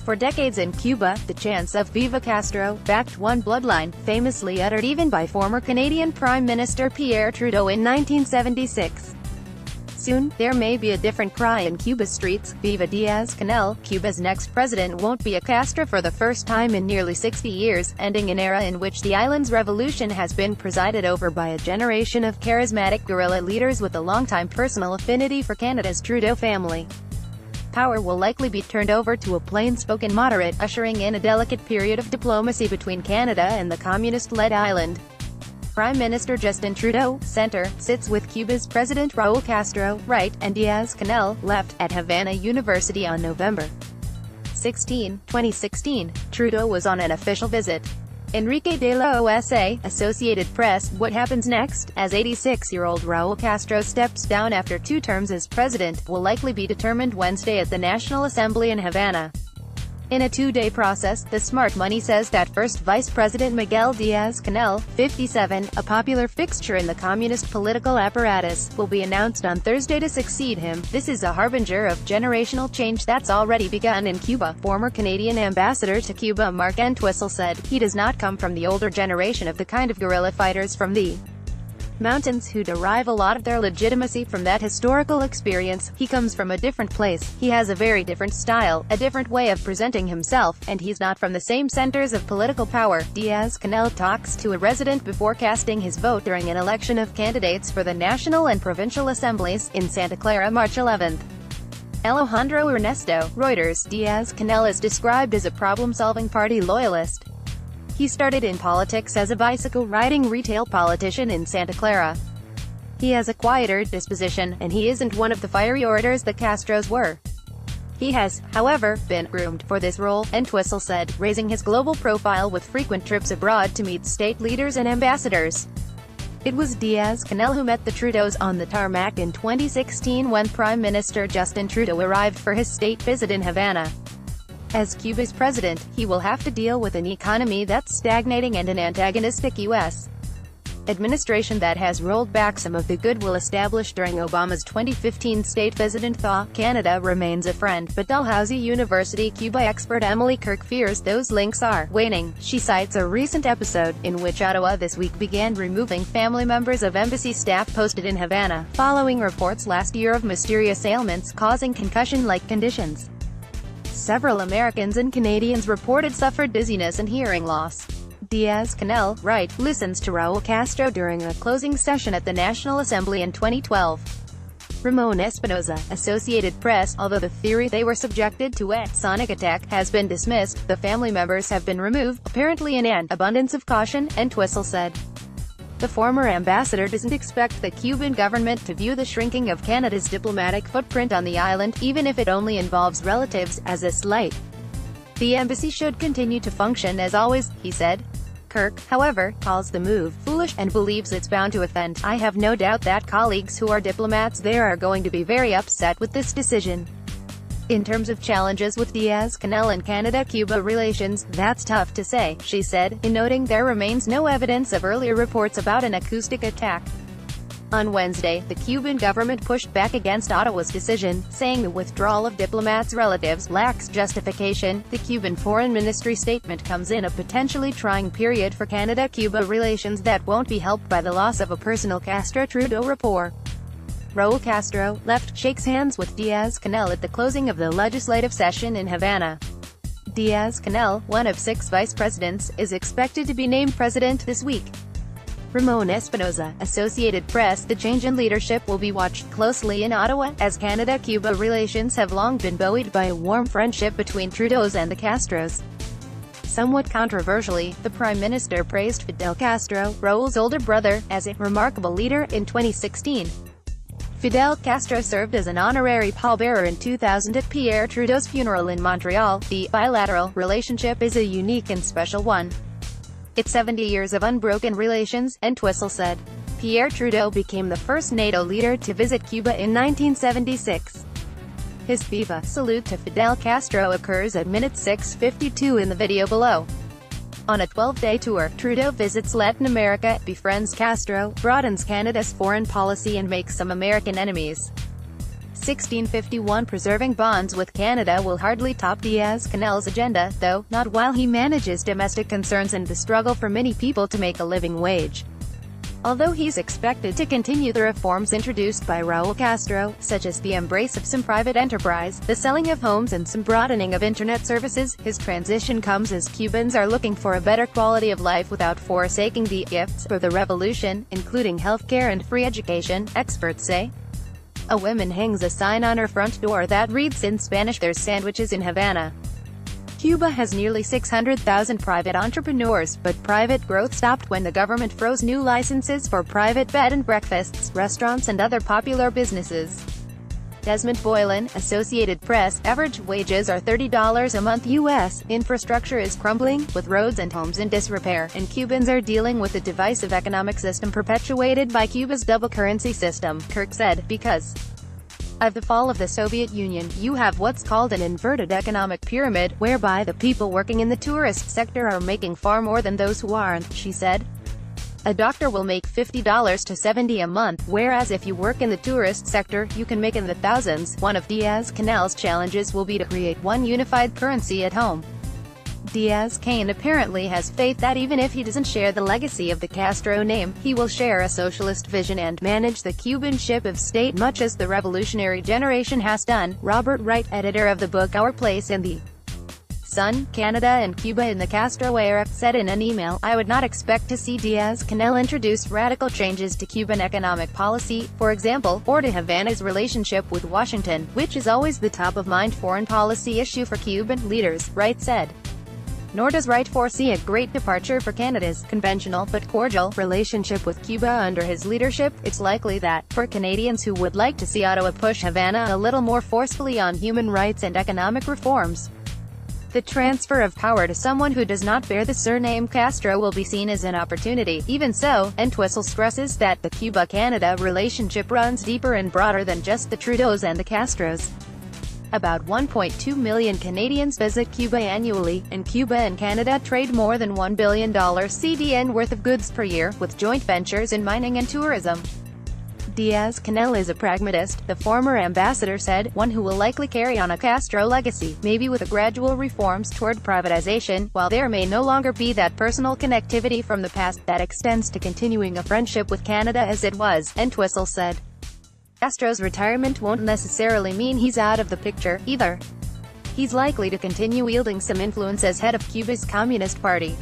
For decades in Cuba, the chants of Viva Castro backed one bloodline, famously uttered even by former Canadian Prime Minister Pierre Trudeau in 1976. Soon, there may be a different cry in Cuba's streets. Viva Diaz-Canel, Cuba's next president, won't be a Castro for the first time in nearly 60 years, ending an era in which the island's revolution has been presided over by a generation of charismatic guerrilla leaders with a longtime personal affinity for Canada's Trudeau family. Power will likely be turned over to a plain-spoken moderate, ushering in a delicate period of diplomacy between Canada and the communist-led island. Prime Minister Justin Trudeau, center, sits with Cuba's President Raul Castro, right, and Diaz-Canel, left, at Havana University on November 16, 2016. Trudeau was on an official visit. Enrique de la OSA, Associated Press. What happens next, as 86-year-old Raul Castro steps down after 2 terms as president, will likely be determined Wednesday at the National Assembly in Havana. In a 2-day process, the Smart Money says that first Vice President Miguel Diaz-Canel, 57, a popular fixture in the communist political apparatus, will be announced on Thursday to succeed him. This is a harbinger of generational change that's already begun in Cuba. Former Canadian ambassador to Cuba Mark Entwistle said, he does not come from the older generation of the kind of guerrilla fighters from the mountains who derive a lot of their legitimacy from that historical experience. He comes from a different place, he has a very different style, a different way of presenting himself, and he's not from the same centers of political power. Diaz-Canel talks to a resident before casting his vote during an election of candidates for the national and provincial assemblies, in Santa Clara, March 11. Alejandro Ernesto, Reuters. Diaz-Canel is described as a problem-solving party loyalist. He started in politics as a bicycle-riding retail politician in Santa Clara. He has a quieter disposition, and he isn't one of the fiery orators the Castros were. He has, however, been groomed for this role, Entwistle said, raising his global profile with frequent trips abroad to meet state leaders and ambassadors. It was Diaz-Canel who met the Trudeaus on the tarmac in 2016 when Prime Minister Justin Trudeau arrived for his state visit in Havana. As Cuba's president, he will have to deal with an economy that's stagnating and an antagonistic U.S. administration that has rolled back some of the goodwill established during Obama's 2015 state visit. And thaw, Canada remains a friend, but Dalhousie University Cuba expert Emily Kirk fears those links are waning. She cites a recent episode, in which Ottawa this week began removing family members of embassy staff posted in Havana, following reports last year of mysterious ailments causing concussion-like conditions. Several Americans and Canadians reported suffered dizziness and hearing loss. Diaz-Canel, right, listens to Raul Castro during a closing session at the National Assembly in 2012. Ramon Espinosa, Associated Press. Although the theory they were subjected to a sonic attack has been dismissed, the family members have been removed, apparently in an abundance of caution, Entwistle said. The former ambassador doesn't expect the Cuban government to view the shrinking of Canada's diplomatic footprint on the island, even if it only involves relatives, as a slight. The embassy should continue to function as always, he said. Kirk, however, calls the move foolish, and believes it's bound to offend. I have no doubt that colleagues who are diplomats there are going to be very upset with this decision. In terms of challenges with Diaz-Canel and Canada-Cuba relations, that's tough to say, she said, in noting there remains no evidence of earlier reports about an acoustic attack. On Wednesday, the Cuban government pushed back against Ottawa's decision, saying the withdrawal of diplomats' relatives lacks justification. The Cuban Foreign Ministry statement comes in a potentially trying period for Canada-Cuba relations that won't be helped by the loss of a personal Castro-Trudeau rapport. Raul Castro, left, shakes hands with Diaz-Canel at the closing of the legislative session in Havana. Diaz-Canel, one of 6 vice presidents, is expected to be named president this week. Ramon Espinosa, Associated Press. The change in leadership will be watched closely in Ottawa, as Canada-Cuba relations have long been buoyed by a warm friendship between Trudeau's and the Castros. Somewhat controversially, the Prime Minister praised Fidel Castro, Raul's older brother, as a remarkable leader in 2016. Fidel Castro served as an honorary pallbearer in 2000 at Pierre Trudeau's funeral in Montreal. The bilateral relationship is a unique and special one. It's 70 years of unbroken relations, Entwistle said. Pierre Trudeau became the first NATO leader to visit Cuba in 1976. His Viva salute to Fidel Castro occurs at minute 6:52 in the video below. On a 12-day tour, Trudeau visits Latin America, befriends Castro, broadens Canada's foreign policy and makes some American enemies. 1651. Preserving bonds with Canada will hardly top Diaz-Canel's agenda, though, not while he manages domestic concerns and the struggle for many people to make a living wage. Although he's expected to continue the reforms introduced by Raul Castro, such as the embrace of some private enterprise, the selling of homes and some broadening of internet services, his transition comes as Cubans are looking for a better quality of life without forsaking the gifts of the revolution, including healthcare and free education, experts say. A woman hangs a sign on her front door that reads in Spanish, "There's sandwiches in Havana." Cuba has nearly 600,000 private entrepreneurs, but private growth stopped when the government froze new licenses for private bed and breakfasts, restaurants and other popular businesses. Desmond Boylan, Associated Press. Average wages are $30 a month U.S., infrastructure is crumbling, with roads and homes in disrepair, and Cubans are dealing with a divisive economic system perpetuated by Cuba's double currency system, Kirk said, because of the fall of the Soviet Union, you have what's called an inverted economic pyramid, whereby the people working in the tourist sector are making far more than those who aren't, she said. A doctor will make $50 to $70 a month, whereas if you work in the tourist sector, you can make in the thousands. One of Diaz-Canel's challenges will be to create one unified currency at home. Diaz-Canel apparently has faith that even if he doesn't share the legacy of the Castro name, he will share a socialist vision and manage the Cuban ship of state much as the revolutionary generation has done. Robert Wright, editor of the book Our Place in the Sun, Canada and Cuba in the Castro era, said in an email, "I would not expect to see Diaz-Canel introduce radical changes to Cuban economic policy, for example, or to Havana's relationship with Washington, which is always the top-of-mind foreign policy issue for Cuban leaders," Wright said. Nor does Wright foresee a great departure for Canada's conventional but cordial relationship with Cuba under his leadership. It's likely that, for Canadians who would like to see Ottawa push Havana a little more forcefully on human rights and economic reforms, the transfer of power to someone who does not bear the surname Castro will be seen as an opportunity. Even so, Entwistle stresses that the Cuba-Canada relationship runs deeper and broader than just the Trudeaus and the Castros. About 1.2 million Canadians visit Cuba annually, and Cuba and Canada trade more than $1 billion CDN worth of goods per year, with joint ventures in mining and tourism. Diaz-Canel is a pragmatist, the former ambassador said, one who will likely carry on a Castro legacy, maybe with gradual reforms toward privatization, while there may no longer be that personal connectivity from the past that extends to continuing a friendship with Canada as it was, Entwistle said. Castro's retirement won't necessarily mean he's out of the picture, either. He's likely to continue wielding some influence as head of Cuba's Communist Party.